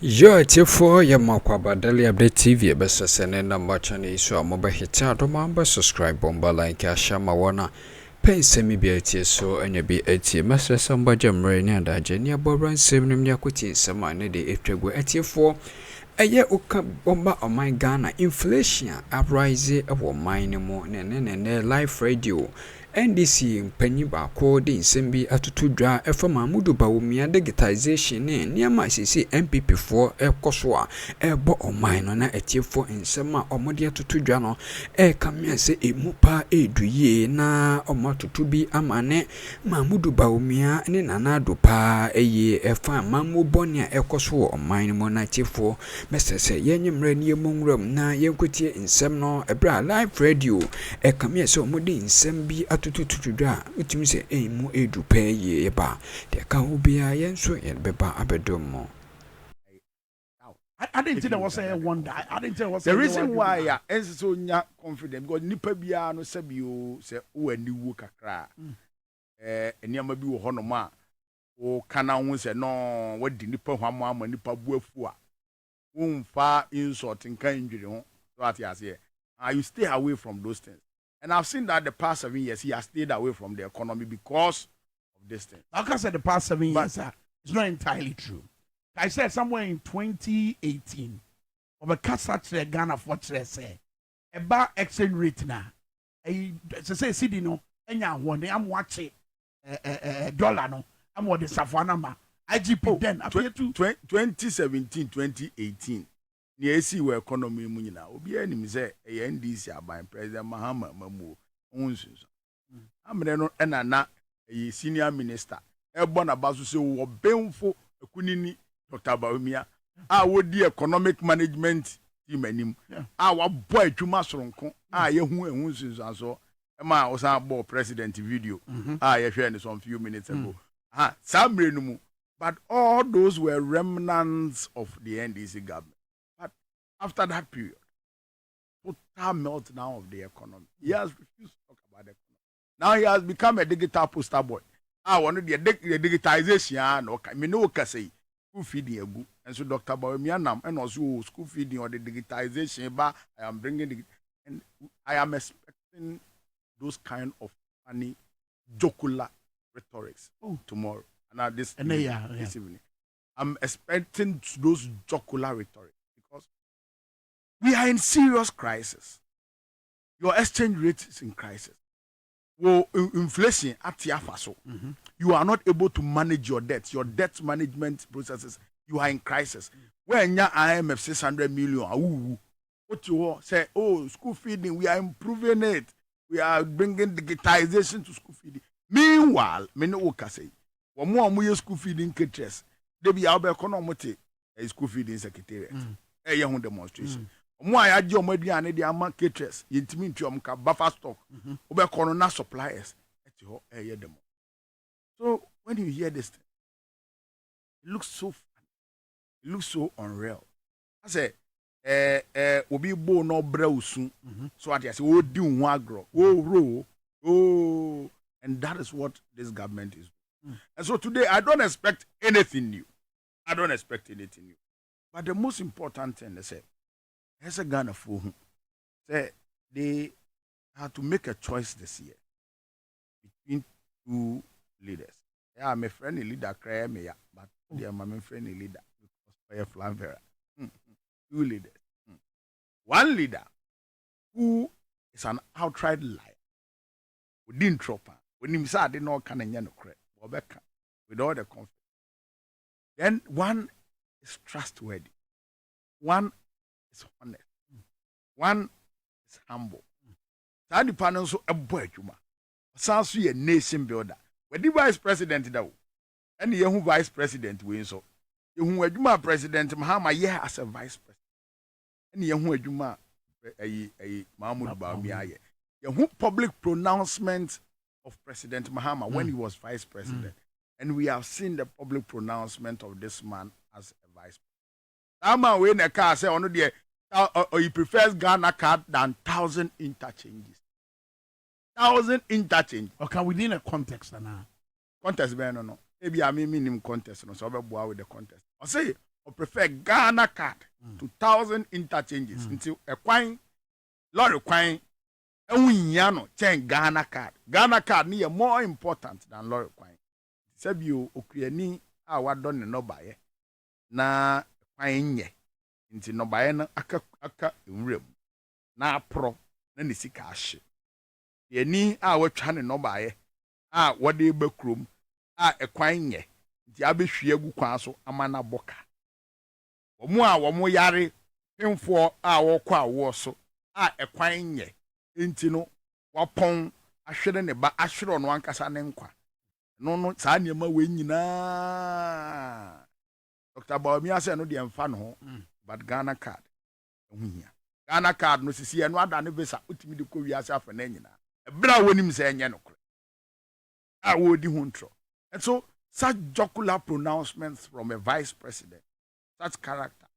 Yo, for ya makwaba daily update TV besa sene na machane iso amoba hita do mamba subscribe bomba like ashama wana pensemi bi etie so anya bi etie masa samba jamre ni adaje ni abobran semnim ni akoti sama ne de etwego etie for eye uka bomba oman Ghana inflation uprise abo mine mo ne live radio NDC mpanyi baako de nsɛmbi atutudwa efama mudu Bawumia digitization ne niama sisi MPP for ekoso a ebo oman no na etiefo nsɛm a omode atutudwa no kamia se emupa eduye na omatutu bi amane Mudu Bawumia ne nanado pa eye efa mamu boni a ekoso oman mo na etiefo mesese yenyemre ne yemonwram na yenkotie nsɛm no ebra live radio kamia se omode nsɛmbi tutudwa utimi se emu edu pe ye ba de ka obia yenso ye beba abedomo. I didn't think there was a wonder. I didn't think there was the reason why ya so nya confident because nipa bia no se bio se wo ani wo kakra eniama bi wo hono ma wo kana ho se no wadi nipa hwamo ama nipa buafu a wo mfa insult nkan ndwiri ho so atiase you stay away from those things. And I've seen that the past 7 years, he has stayed away from the economy because of this thing. Like I said, the past 7 years, it's not entirely true. I said somewhere in 2018, of a Kasa Ghana for say, about exchange rate now. Say, CD no, and I'm watching dollar no, I'm what the Safanama. IGP then, 2017, 2018. The AC were economy munina. Obi enim say NDC aban President Mahama Mamu onsunso. Amene no na senior minister ebo na baso se wo benfo ekunini Dr. Bawumia wodi economic management team anim wa boy adwuma soronko yehu ehunsunso aso ma o san bo president video ye hwe ni some few minutes ago samre no mu, but all those were remnants of the NDC government. After that period, total meltdown of the economy. He has refused to talk about the economy. Now he has become a digital poster boy. I want the digitization. Okay, me no say school feeding a good. And so Dr. Bawumia nam and also school feeding or the digitization. But I am bringing and I am expecting those kind of funny jocular rhetorics tomorrow. And now this evening, I'm expecting those jocular rhetorics. We are in serious crisis. Your exchange rate is in crisis. Well, inflation at Tiafaso. You are not able to manage your debt. Your debt management processes, you are in crisis. When your IMF 600 million, what you say, school feeding, we are improving it. We are bringing digitization to school feeding. Meanwhile, many workers say, one more school feeding caterers. They be our economic school feeding secretariat. A young demonstration. Why I do my diane the amount caterers, yintimi to buffer stock, over corona suppliers at your demo. So when you hear this thing, it looks so funny, it looks so unreal. I say, will be born no brow soon. So I say, oh, do wagro, and that is what this government is doing. And so today I don't expect anything new. But the most important thing they say, as a Ghana for whom they had to make a choice this year between two leaders. Yeah, I'm a friendly leader, but they are my friendly leader because of Flanvera. Two leaders. One leader who is an outright liar. We didn't drop her. When he said, I didn't know can with all the confidence. Then one is trustworthy. One is honest. One is humble. Sadi panel so a boy juma. Sounds a nation builder. When the vice president da, and the young vice president wins so. You who juma president Mahama ye as a vice president. And the young juma a Mahmoud Bawumia ye. You public pronouncement of President Mahama when he was vice president. And we have seen the public pronouncement of this man as a vice president. Ama we na car say ono there he prefers Ghana card than 1,000 interchanges. 1,000 interchange. Okay, within a context now. Context be no. Maybe I mean contest no so be boa with the contest. I say or prefer Ghana card to 1,000 interchanges until a coin, lorry coin, and we yano change Ghana card. Ghana card near more important than lorry coin. Sabu Ukraine, our done no buy na coin ye into no buy na aka rim na pro na nisi cash. Ye ni our channel no buy what they backroom a coin ye. The abehwie gu kwan so amana boka omo yare hemfo a wokọ awo so a ekwan nye enti no wapon ahwere ne ba ahwere no ankasa ne nkwa no saa niema we nyina Dr. Bawumia say no de emfa no ho but Ghana card ehuhia Ghana card no sisi e no ada ne visa utimi de ko wiase afa na nyina ebra wonim say enye no kore a wo di huntro and so such jocular pronouncements from a vice president, such character.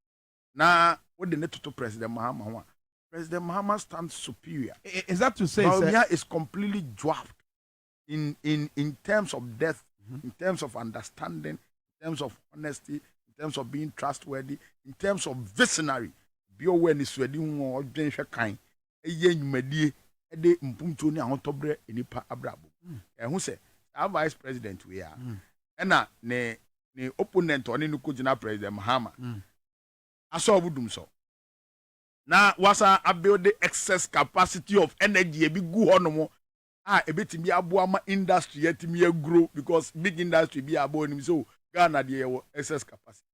Now, what the net to President Mahama? President Mahama stands superior. Is that to say, Bawumia is completely dwarfed in terms of depth, in terms of understanding, in terms of honesty, in terms of being trustworthy, in terms of visionary. Be aware ni swedi or jenhwe kan. Eye nyumadi ede mpunto ni ahotobre enipa abrabo. Who say our vice president we are. Ena ne opponent oni no kujina President Mahama aso obudum so na wasa build the excess capacity of energy e bi gu honomo ebetimi aboa ma industry yetimi grow because big industry bi abo nim so Ghana de excess capacity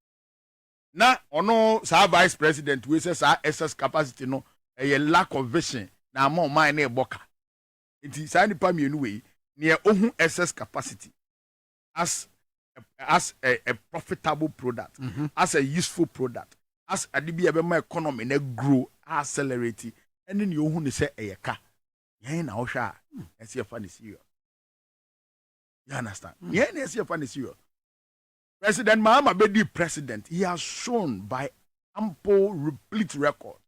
na ono sa vice president we say sa excess capacity no a lack of vision na ma man na eboka nti sa nipa mienu we ne ohun excess capacity as a profitable product, as a useful product, as a DBA economy na grow, accelerate, and then you who say a car. Yeah, now, and see a funny serious. You understand? Yeah, and see a funny serious. President Mahama be the president. He has shown by ample, replete records.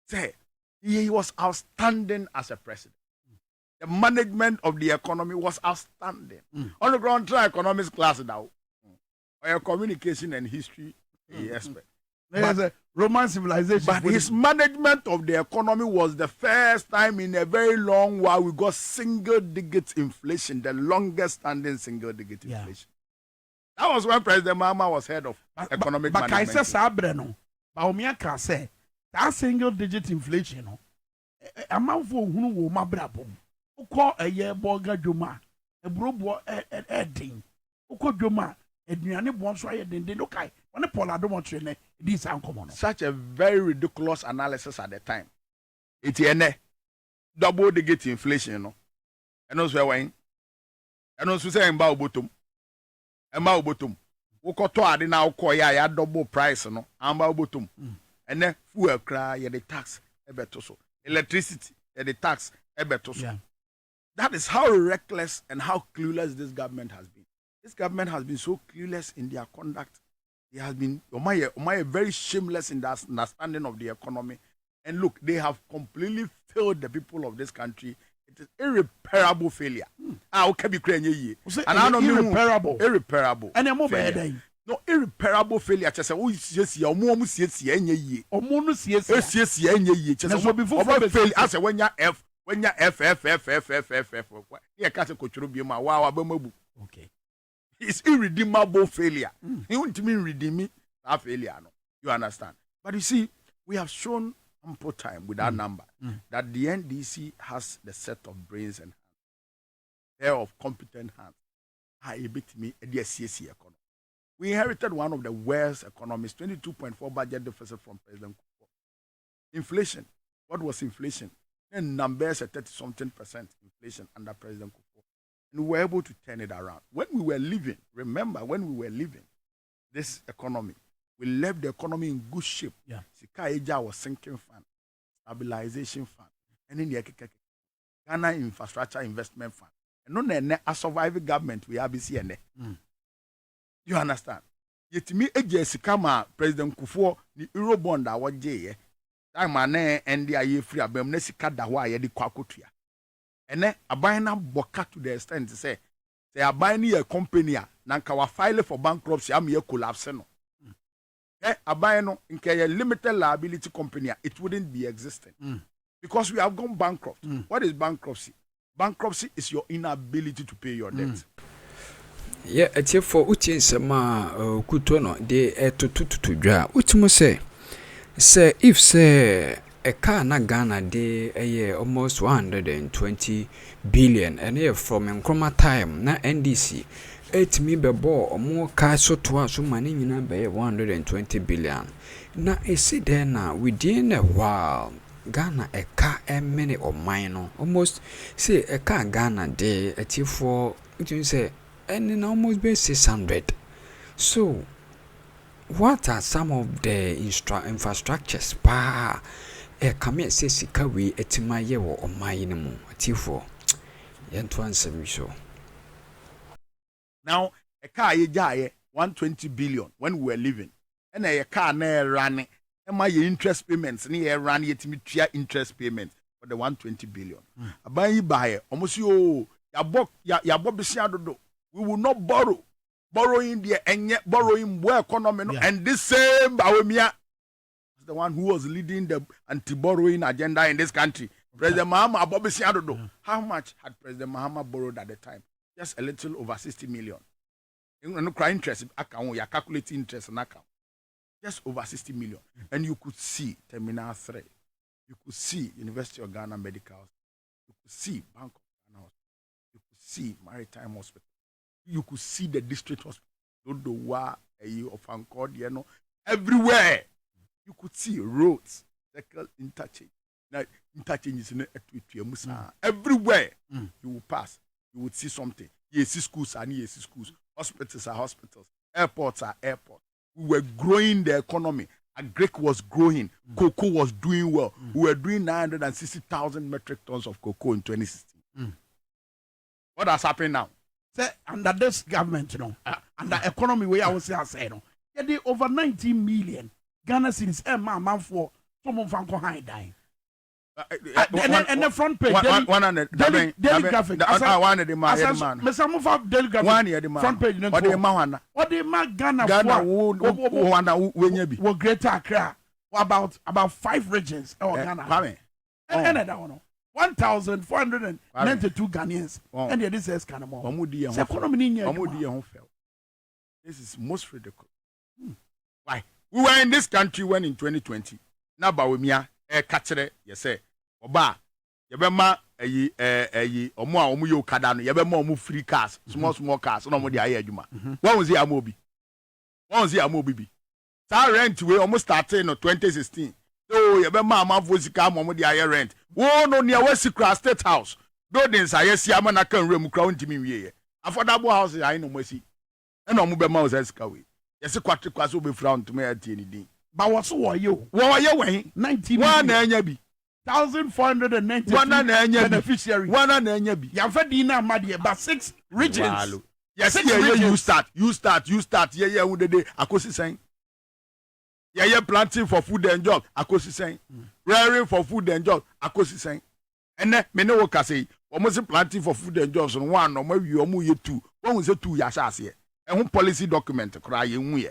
Say, he was outstanding as a president. The management of the economy was outstanding. On the ground, try economics class now. Or communication and history expert. There's a Roman civilization. But his management of the economy was the first time in a very long while we got single-digit inflation, the longest-standing single-digit inflation. That was when President Mahama was head of economic management. But I said, Sabreno, Bawumia can say that single-digit inflation. Amount for who will my brabo. Uko a year boga juma, a brobo edding. Uko juma, Edniani Bonsway, then they look I when a polar don't want to this uncommon. Such a very ridiculous analysis at the time. It's a double digit inflation, you know. And also, wine. And also saying bow bottom. And bow bottom. Uko to adi now call ya double price, no. And bow bottom. And then fuel cry, ya the tax, ebetoso. Electricity, ya the tax, ebetoso. Yeah. That is how reckless and how clueless this government has been. This government has been so clueless in their conduct. They has been very shameless in their understanding of the economy. And look, they have completely failed the people of this country. It is irreparable failure. Okay, be crazy. And I know irreparable. And I'm over no irreparable failure. Just say, oh, yes, your mom says, yes, so before fail, I say when you when you F. Yeah, can't control you, my wow, okay. It's irredeemable failure. You want to mean redeeming that failure, no? You understand? But you see, we have shown ample time with that number that the NDC has the set of brains and hands, pair of competent hands. A bit me a DSCC economy. We inherited one of the worst economies, 22.4 budget deficit from President Kufuor. Inflation. What was inflation? And numbers at 30-something% inflation under President Kufuor. And we were able to turn it around. When we were living, remember, when we were living this economy, we left the economy in good shape. Yeah. Sika Eja was sinking fund, stabilization fund, and in the Ghana Infrastructure Investment Fund. And no a surviving government we have BCN. You understand? Yet me Eja Sikama President Kufuor the Eurobond that was J. Time ane NDI free abem ne sika da ho aye de kwakotua ene aban na boka to the extent say aban ni a company a na nka wa file for bankruptcy am ye collapse no aban no nke limited liability company, it wouldn't be existing. Because we have gone bankrupt. What is bankruptcy? Bankruptcy is your inability to pay your debt. Yeah, it's here for Utinsama Kutono, de to dra. Utimu say if say a car na Ghana de a year almost 120 billion, and here from Akroma time na NDC 8 me be bo or more car so to us money in be 120 billion. Na see there now within a while Ghana a car a minute or minor almost say a car Ghana de a tea for you say and almost be 600. So what are some of the infrastructures pa come here say sikawi etima ye wo o mayinemu tea for yento answer so. Now a car ye 120 billion when we were living. And a car na running. And my interest payments near run yet me interest payments for the 120 billion. I buy you buy almost you ya bob we will not borrow. Borrowing the and yet borrowing more economy and this same Bawumia is the one who was leading the anti-borrowing agenda in this country. President Mahama how much had President Mahama borrowed at the time? Just a little over 60 million. You know, cry interest account, you calculating interest on account. Just over 60 million. And you could see Terminal 3. You could see University of Ghana Medical House. You could see Bank of Ghana Hospital. You could see Maritime Hospital. You could see the district hospital. Everywhere. You could see roads, interchange. Now, interchange is everywhere you will pass. You would see something. Yes, schools are yes, schools. Hospitals are hospitals. Airports are airports. We were growing the economy. Agric was growing. Cocoa was doing well. We were doing 960,000 metric tons of cocoa in 2016. What has happened now? Say, under this government, you know, under economy way I would say, you know, over 19 million Ghana cedis man for someone from Kohai dying. And the front page, daily graphic. One of the man. Daily graphic. Front page. What the man Ghana for Greater Accra. About 5 regions. Ghana. And that one. 1,492 Ghanaians. And this is kind of more. This is most ridiculous. Why? We were in this country when in 2020. Now Bawumia catcher, yes, say. Oba, yebema omo a omo yo kada no yebema omo free cars, small cars, no mo de aye adwuma. One was here amobi. One was here amobi bi. Sa rent we almost started in 2016. So yebema amafo sika mo de aye rent. Wo no near West State House. Buildings aye si amana kan rem kra ntimi wiye. Affordable houses aye no mo si. E no mo be ma o sika we. Yesi kwatre kwaso be fra ntimi atie ni din. Ba wo so wo ye wen 19 one na anya bi 1,490 beneficiaries. One na anya bi. Ya fa di na amade about 6 regions. Yes, you start. Yeah, who de akosi sen. Yeah, planting for food and job akosi sen. Rearing for food and job akosi sen. And me no work say almost planting for food and jobs on one no maybe omu ye 2. One say 2 ya sha se. And policy document kra ye hu ye.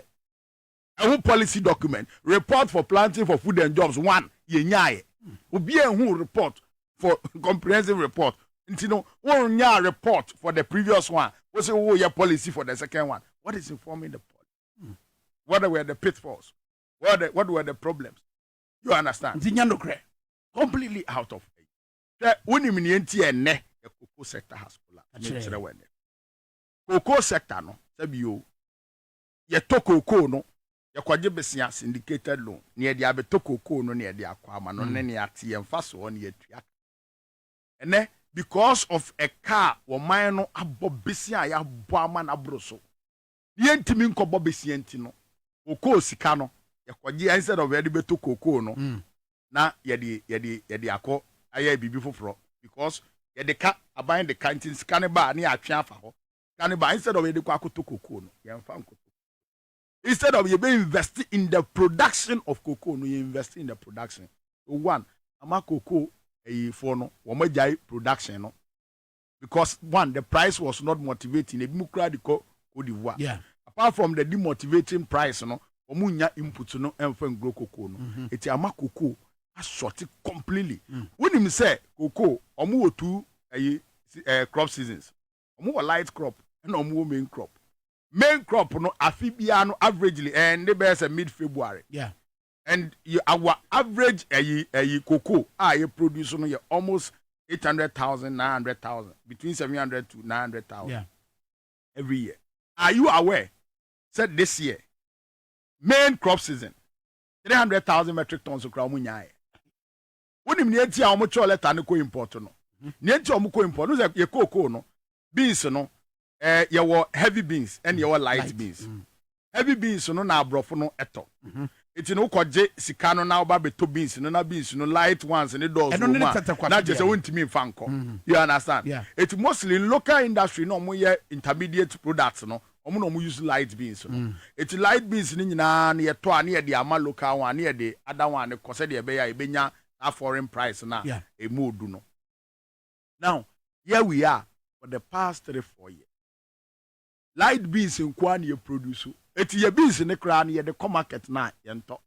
And policy document report for planting for food and jobs 1 ye nyae. Obi who report for comprehensive report. Ntino won nya report for the previous one. We say your policy for the second one. What is informing the policy? What were the pitfalls? What were the problems? You understand? Completely out of it. Uni minienti ene the cocoa sector has collapsed. Cocoa sector no sabio ye to cocoa no ye kwaje besia syndicated loan ne de abeto cocoa no ne de akwama no ne ate emfa so ne atua. Ene because of a car wo man no abo besia ya bo ama na broso. Ye ntimi nkobo besia nti no cocoa sika no ye kwaje instead of ye de beto cocoa no na ye de akọ aye bibi foforo because ye de ka aban de kantin sika ne ba ne atwa afa ho. Kaniba instead of ye de kwa akoto cocoa no ye mfa nkoto. Instead of you be investing in the production of cocoa, no, you invest in the production. So one, ama cocoa for no, wamajai production no, because one, the price was not motivating. Yeah. Apart from the demotivating price, no, omunya input no emfa grow cocoa no eti ama cocoa a short completely when him say cocoa omu wo two crop seasons omu wo light crop and omu wo main crop no afibia no averagely and the best mid February and our average cocoa you produce no you almost 800,000 900,000 between 700 to 900,000 every year. Are you aware said this year main crop season 300,000 metric tons of crop munya when him near tia omo chole ta ne ko import no near tia omo ko import no say ye cocoa no beans no your heavy beans and your light beans heavy beans no na abrofo no eto it no koje sika no na oba beto beans no na beans no light ones and those na just wontimi mfanko you understand it mostly in local industry no mo ye intermediate products no omo no mo use light beans no it light beans ni nyina na ye to a na ye de ama local one na ye de other one ko se de be ya e benya a foreign price na e modu no now here we are for the past 3-4 years light beans in kwa na produce it ye beans in the crown ye the market na yento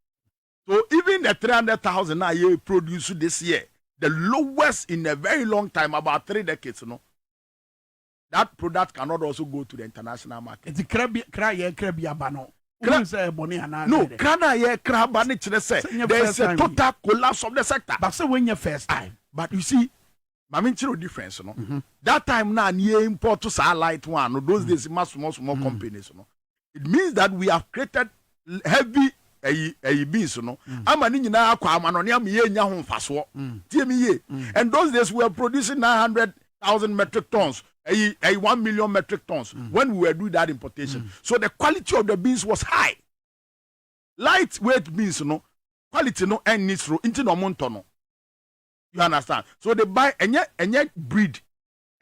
so even the 300,000 na ye produce this year the lowest in a very long time about 3 decades no that product cannot also go to the international market it's krabi abano no kana ye kraba ne kire say there is a total collapse of the sector but say when your first time but you see Maminchiro difference, no. That time now, near import to light one. No, those days, small companies, no. It means that we have created heavy beans, no. I'm an engineer, I'm an onion, faso. And those days we were producing 900,000 metric tons, 1 million metric tons when we were doing that importation. So the quality of the beans was high. Lightweight beans, no. Quality no and needs through into no montono. You understand? So they buy any breed,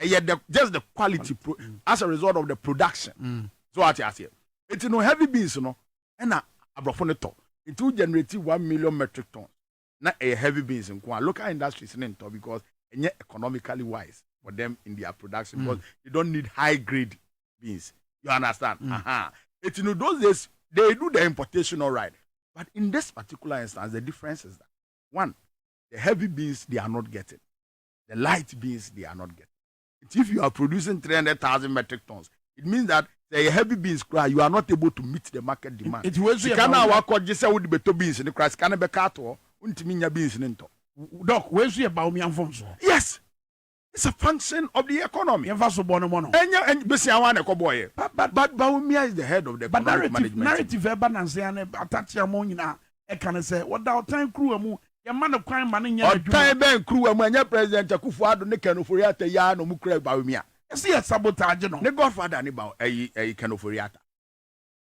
just the quality as a result of the production. So what I say, it's no heavy beans, no, and a abrofoneto. It will generate 1 million metric tons. Not a heavy beans in local industries in top because economically wise for them in their production because you don't need high grade beans. You understand? It's those days they do the importation all right, but in this particular instance, the difference is that one. The heavy beans, they are not getting. The light beans, they are not getting. If you are producing 300,000 metric tons, it means that the heavy beans, you are not able to meet the market demand. It was you can now work just with the better beans in the price. Can be cattle, untimina beans in into. Doc, where's your Bawumia function? Yes, it's a function of the economy. And Bawumia is the head of the economic management. Narrative, balance, and attach your money now. I can say, what our time crew your man of crime man in your time crew and when your president Akufo-Addo ne Kenoforiata ya no mukre Bawumia. See a sabotage no. The godfather ni ba Kenoforiata.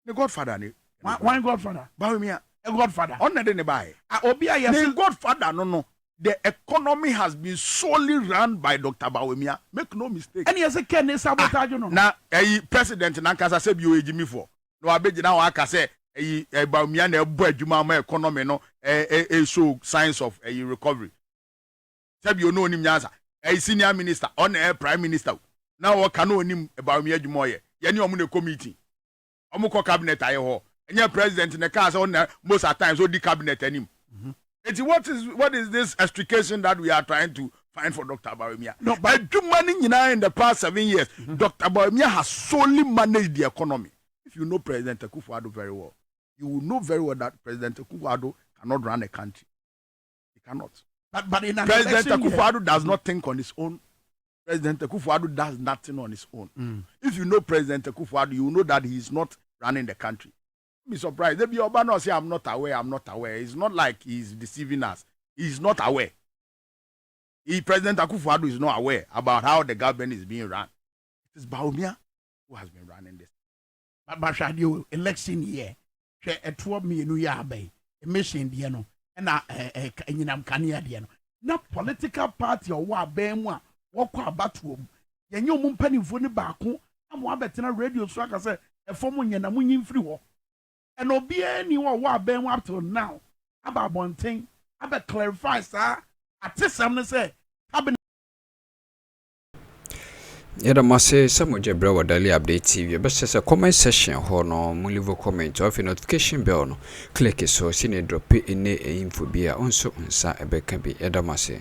The godfather ni. One godfather. Bawumia. A godfather. On the buy. Obia yes. The godfather no. The economy has been solely run by Dr. Bawumia. Make no mistake. And yes, a Ken sabotage no. Na president Nankasa said you ejimi for. No abeji na wa aka say Bawumia na ebo adwuma ma economy no show signs of recovery. Sabi you know him nyansa. Senior minister on prime minister. Now what can know him Bawumia adwuma ye. Ye ni omu ne committee. Omu ko cabinet aye ho. Enye president ne ka say on most at times o di cabinet anim. What is this extrication that we are trying to find for Dr. Bawumia? No, but in the past 7 years, Dr. Bawumia has solely managed the economy. If you know President Akufo-Addo very well, you will know very well that President Akufo-Addo cannot run a country. He cannot. But in President Akufo-Addo does not think on his own. President Akufo-Addo does nothing on his own. If you know President Akufo-Addo, you will know that he is not running the country. Be surprised. Maybe Obama say, I'm not aware. It's not like he's deceiving us. He's not aware. President Akufo-Addo is not aware about how the government is being run. It is Bawumia who has been running this. But you election year, a 12 million year bay, a mission diano, and Kania diano. Not political party or what Benwa, walk about whom. You know, penny for the back, I'm one better radio so I can say a former Yanamun free war. And obi anyone wa ben up to now about one thing about clarify sir at this I'm say Yada mase samo jebra wa daily update TV best say comment section ho no mo leave comment of notification bell no click so see ne drop in info bia onso nsa ebeka bi yada mase